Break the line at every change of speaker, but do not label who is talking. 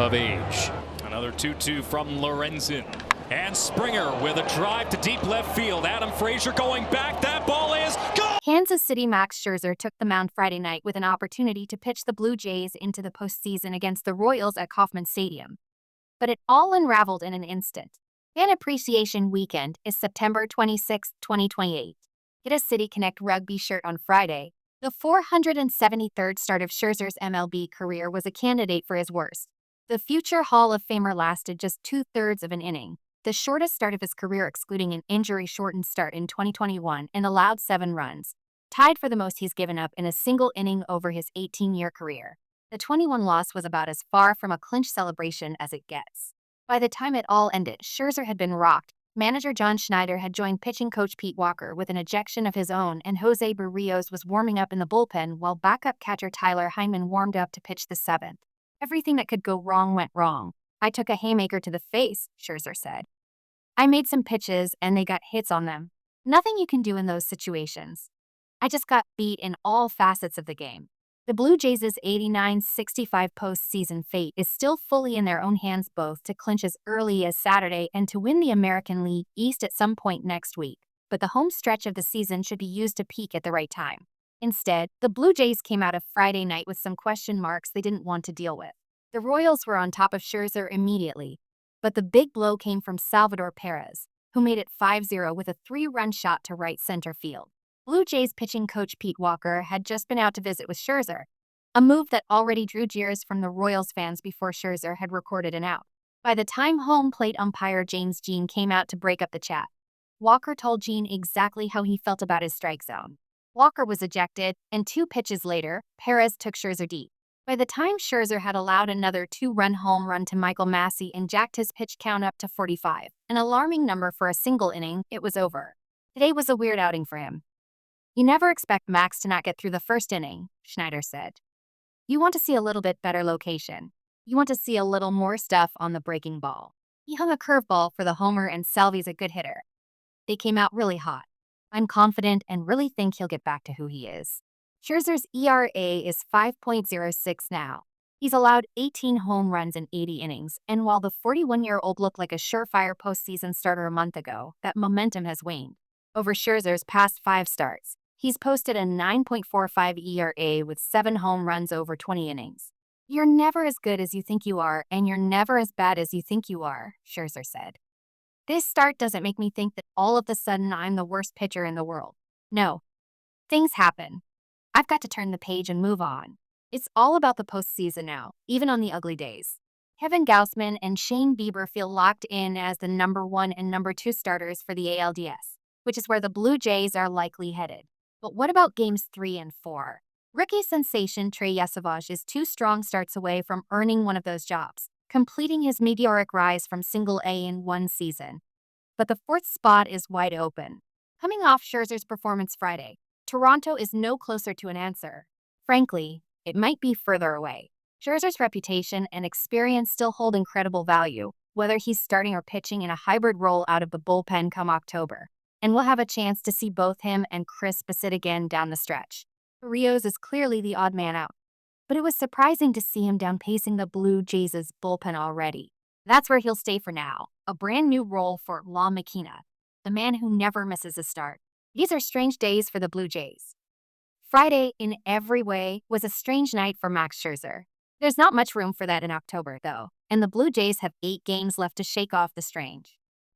of age. Another 2-2 from Lorenzen. And Springer with a drive to deep left field. Adam Frazier going back. That ball is gone!
Kansas City Max Scherzer took the mound Friday night with an opportunity to pitch the Blue Jays into the postseason against the Royals at Kauffman Stadium. But it all unraveled in an instant. Fan Appreciation Weekend is September 26, 2028. Get a City Connect rugby shirt on Friday. The 473rd start of Scherzer's MLB career was a candidate for his worst. The future Hall of Famer lasted just 2/3 of an inning, the shortest start of his career excluding an injury-shortened start in 2021, and allowed 7 runs, tied for the most he's given up in a single inning over his 18-year career. The 21 loss was about as far from a clinch celebration as it gets. By the time it all ended, Scherzer had been rocked. Manager John Schneider had joined pitching coach Pete Walker with an ejection of his own, and Jose Berrios was warming up in the bullpen while backup catcher Tyler Hyman warmed up to pitch the 7th. Everything that could go wrong went wrong. I took a haymaker to the face, Scherzer said. I made some pitches and they got hits on them. Nothing you can do in those situations. I just got beat in all facets of the game. The Blue Jays' 89-65 postseason fate is still fully in their own hands, both to clinch as early as Saturday and to win the American League East at some point next week. But the home stretch of the season should be used to peak at the right time. Instead, the Blue Jays came out of Friday night with some question marks they didn't want to deal with. The Royals were on top of Scherzer immediately, but the big blow came from Salvador Perez, who made it 5-0 with a 3-run shot to right center field. Blue Jays pitching coach Pete Walker had just been out to visit with Scherzer, a move that already drew jeers from the Royals fans before Scherzer had recorded an out. By the time home plate umpire James Jean came out to break up the chat, Walker told Jean exactly how he felt about his strike zone. Walker was ejected, and 2 pitches later, Perez took Scherzer deep. By the time Scherzer had allowed another 2-run home run to Michael Massey and jacked his pitch count up to 45, an alarming number for a single inning, it was over. Today was a weird outing for him. You never expect Max to not get through the first inning, Schneider said. You want to see a little bit better location. You want to see a little more stuff on the breaking ball. He hung a curveball for the homer, and Salvi's a good hitter. They came out really hot. I'm confident and really think he'll get back to who he is. Scherzer's ERA is 5.06 now. He's allowed 18 home runs in 80 innings, and while the 41-year-old looked like a surefire postseason starter a month ago, that momentum has waned. Over Scherzer's past 5 starts, he's posted a 9.45 ERA with 7 home runs over 20 innings. You're never as good as you think you are, and you're never as bad as you think you are, Scherzer said. This start doesn't make me think that all of a sudden I'm the worst pitcher in the world. No. Things happen. I've got to turn the page and move on. It's all about the postseason now, even on the ugly days. Kevin Gausman and Shane Bieber feel locked in as the number 1 and number 2 starters for the ALDS, which is where the Blue Jays are likely headed. But what about games 3 and 4? Rookie sensation Trey Yesavage is 2 strong starts away from earning one of those jobs, completing his meteoric rise from single A in 1 season. But the 4th spot is wide open. Coming off Scherzer's performance Friday, Toronto is no closer to an answer. Frankly, it might be further away. Scherzer's reputation and experience still hold incredible value, whether he's starting or pitching in a hybrid role out of the bullpen come October. And we'll have a chance to see both him and Chris Bassett again down the stretch. Rios is clearly the odd man out, but it was surprising to see him down pacing the Blue Jays' bullpen already. That's where he'll stay for now, a brand new role for La Maquina, the man who never misses a start. These are strange days for the Blue Jays. Friday, in every way, was a strange night for Max Scherzer. There's not much room for that in October, though, and the Blue Jays have 8 games left to shake off the strange.